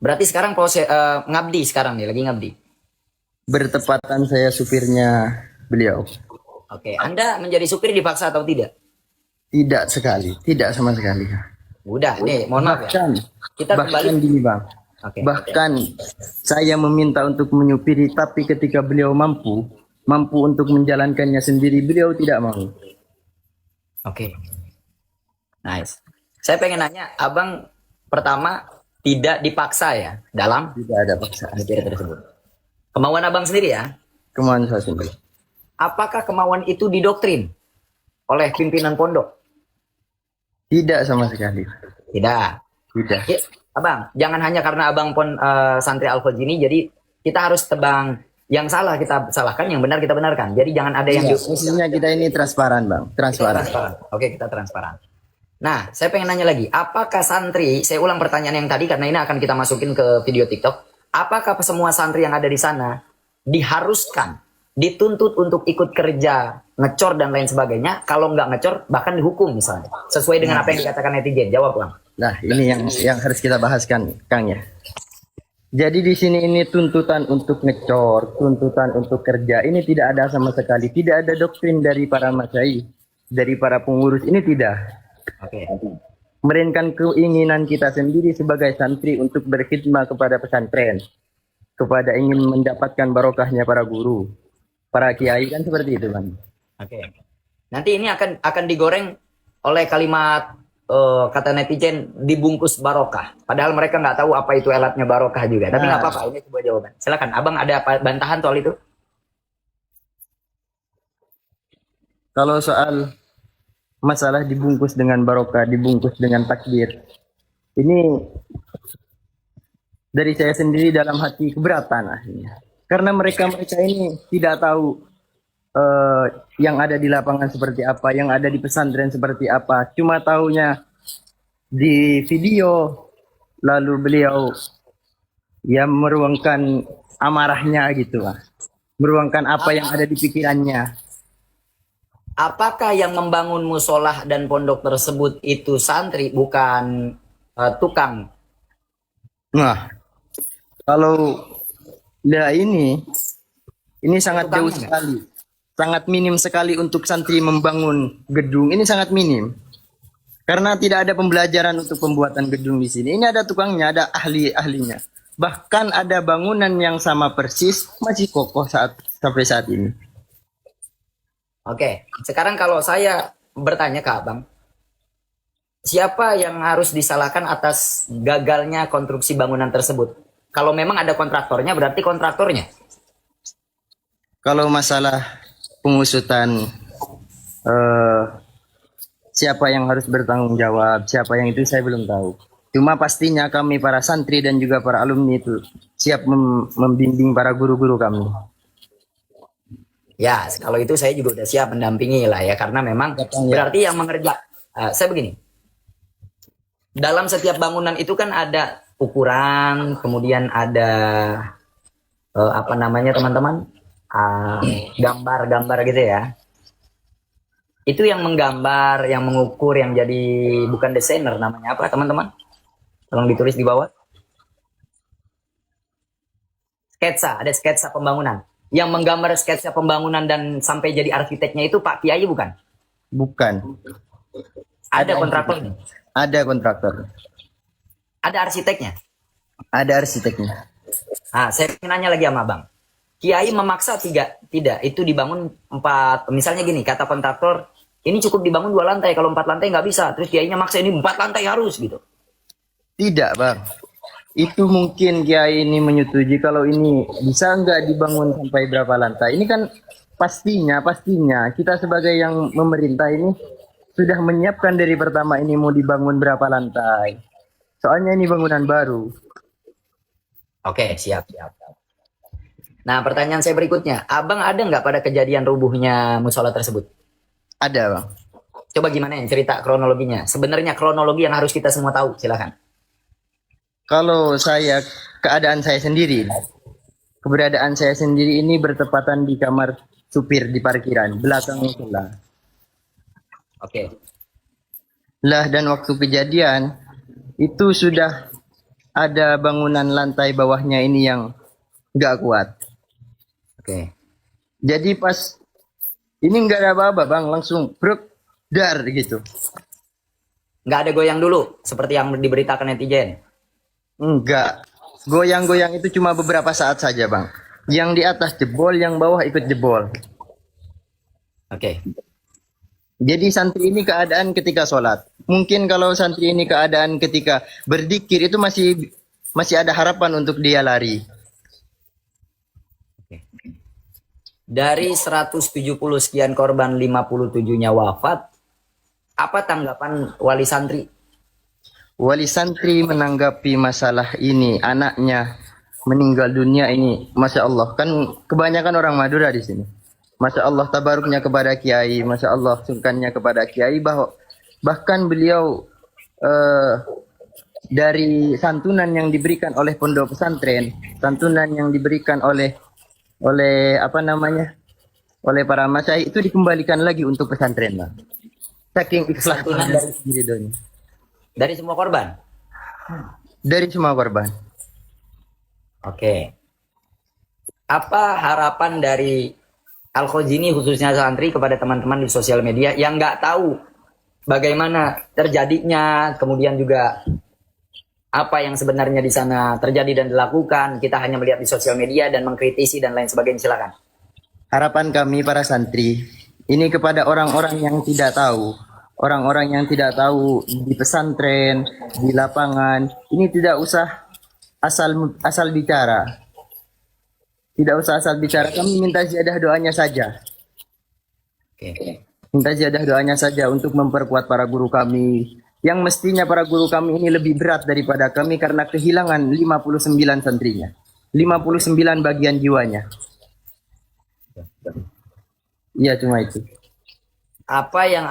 Berarti sekarang proses ngabdi sekarang nih, lagi ngabdi. Bertepatan saya supirnya beliau. Oke, Anda menjadi supir dipaksa atau tidak? Tidak sekali, tidak sama sekali. Udah, nih, mohon maaf ya. Bahkan, Kita kembali. bahkan gini bang, Oke. bahkan saya meminta untuk menyupiri, tapi ketika beliau mampu untuk menjalankannya sendiri, beliau tidak mau. Oke. Nice. Saya pengen nanya, Abang pertama tidak dipaksa ya dalam Tidak ada paksaan. supir tersebut. Kemauan Abang sendiri ya. Kemauan saya sendiri. Apakah kemauan itu didoktrin oleh pimpinan pondok? Tidak sama sekali. Tidak. Tidak. Ya, Abang, jangan hanya karena Abang pun santri Al-Fajini, jadi kita harus tebang yang salah kita salahkan, yang benar kita benarkan. Jadi jangan ada yang Maksudnya kita ini transparan bang, transparan. Oke, kita transparan. Nah, saya pengen nanya lagi, apakah santri, saya ulang pertanyaan yang tadi karena ini akan kita masukin ke video TikTok, apakah semua santri yang ada di sana diharuskan, dituntut untuk ikut kerja, ngecor dan lain sebagainya, kalau nggak ngecor bahkan dihukum misalnya, sesuai dengan apa yang dikatakan netizen? Jawab Bang. Nah, ini yang harus kita bahaskan, Kang ya. Jadi di sini ini tuntutan untuk ngecor, tuntutan untuk kerja, ini tidak ada sama sekali. Tidak ada doktrin dari para masyai, dari para pengurus, ini tidak. Oke. Melainkan keinginan kita sendiri sebagai santri untuk berkhidmat kepada pesantren, kepada ingin mendapatkan barokahnya para guru, para kiai, kan seperti itu kan. Oke. Nanti ini akan digoreng oleh kalimat kata netizen dibungkus barokah. Padahal mereka nggak tahu apa itu alatnya barokah juga. Tapi nggak apa-apa, ini sebuah jawaban. Silakan, Abang ada bantahan soal itu? Kalau soal masalah dibungkus dengan barokah, dibungkus dengan takbir, ini dari saya sendiri dalam hati keberatan akhirnya. Karena mereka ini tidak tahu yang ada di lapangan seperti apa, yang ada di pesantren seperti apa. Cuma tahunya di video, lalu beliau ya meruangkan amarahnya gitu lah. Meruangkan apa yang ada di pikirannya. Apakah yang membangun musolah dan pondok tersebut itu santri, bukan tukang? Nah, kalau ya ini sangat jauh sekali. Sangat minim sekali untuk santri membangun gedung. Ini sangat minim. Karena tidak ada pembelajaran untuk pembuatan gedung di sini. Ini ada tukangnya, ada ahli-ahlinya. Bahkan ada bangunan yang sama persis masih kokoh sampai saat ini. Oke, sekarang kalau saya bertanya ke Abang, siapa yang harus disalahkan atas gagalnya konstruksi bangunan tersebut? Kalau memang ada kontraktornya, berarti kontraktornya. Kalau masalah pengusutan siapa yang harus bertanggung jawab, siapa yang itu saya belum tahu. Cuma pastinya kami para santri dan juga para alumni itu siap membimbing para guru-guru kami. Ya, kalau itu saya juga udah siap mendampingi lah ya, karena memang berarti yang saya begini. Dalam setiap bangunan itu kan ada ukuran, kemudian ada apa namanya teman-teman? Gambar-gambar gitu ya. Itu yang menggambar, yang mengukur, yang jadi bukan desainer, namanya apa teman-teman? Tolong ditulis di bawah. Sketsa, ada sketsa pembangunan. Yang menggambar sketsa pembangunan dan sampai jadi arsiteknya itu Pak Kiai bukan? Bukan. Ada kontraktornya? Ada kontraktor. Ada arsiteknya? Ada arsiteknya. Nah, saya nanya lagi sama Bang. Kiai memaksa tidak, itu dibangun 4, misalnya gini, kata kontraktor, ini cukup dibangun 2 lantai, kalau 4 lantai nggak bisa, terus kiainya maksa ini 4 lantai harus gitu. Tidak bang, itu mungkin kiai ini menyetujui kalau ini bisa nggak dibangun sampai berapa lantai. Ini kan pastinya kita sebagai yang memerintah ini sudah menyiapkan dari pertama ini mau dibangun berapa lantai. Soalnya ini bangunan baru. Oke, siap. Nah, pertanyaan saya berikutnya, Abang ada nggak pada kejadian rubuhnya musola tersebut? Ada bang. Coba gimana yang cerita kronologinya? Sebenarnya kronologi yang harus kita semua tahu, silakan. Kalau keberadaan saya sendiri ini bertepatan di kamar supir di parkiran, belakang musola. Oke. Lah dan waktu kejadian, itu sudah ada bangunan lantai bawahnya ini yang nggak kuat. Oke. Jadi pas ini nggak ada apa-apa bang, langsung bruk dar gitu. Nggak ada goyang dulu seperti yang diberitakan netizen. Enggak, goyang-goyang itu cuma beberapa saat saja bang. Yang di atas jebol, yang bawah ikut jebol. Oke. Jadi santri ini keadaan ketika sholat. Mungkin kalau santri ini keadaan ketika berzikir itu masih ada harapan untuk dia lari. Dari 170 sekian korban, 57-nya wafat. Apa tanggapan wali santri? Wali santri menanggapi masalah ini, anaknya meninggal dunia ini, masya Allah, kan kebanyakan orang Madura di sini. Masya Allah, tabaruknya kepada kiai, masya Allah, sungkannya kepada kiai, bahkan beliau dari santunan yang diberikan oleh pondok pesantren, santunan yang diberikan oleh apa namanya, oleh para masyayikh itu dikembalikan lagi untuk pesantren, bang. Saking ikhlas Santunan ridhonya. dari semua korban. Dari semua korban. Oke. Apa harapan dari Al-Khozini khususnya santri kepada teman-teman di sosial media yang nggak tahu bagaimana terjadinya, kemudian juga apa yang sebenarnya di sana terjadi dan dilakukan. Kita hanya melihat di sosial media dan mengkritisi dan lain sebagainya. Silakan. Harapan kami para santri ini kepada orang-orang yang tidak tahu, orang-orang yang tidak tahu di pesantren, di lapangan, ini tidak usah asal bicara. Tidak usah asal bicara, kami minta ziyadah doanya saja. Oke. Minta ziyadah doanya saja untuk memperkuat para guru kami. Yang mestinya para guru kami ini lebih berat daripada kami karena kehilangan 59 santrinya. 59 bagian jiwanya. Iya, cuma itu. Apa yang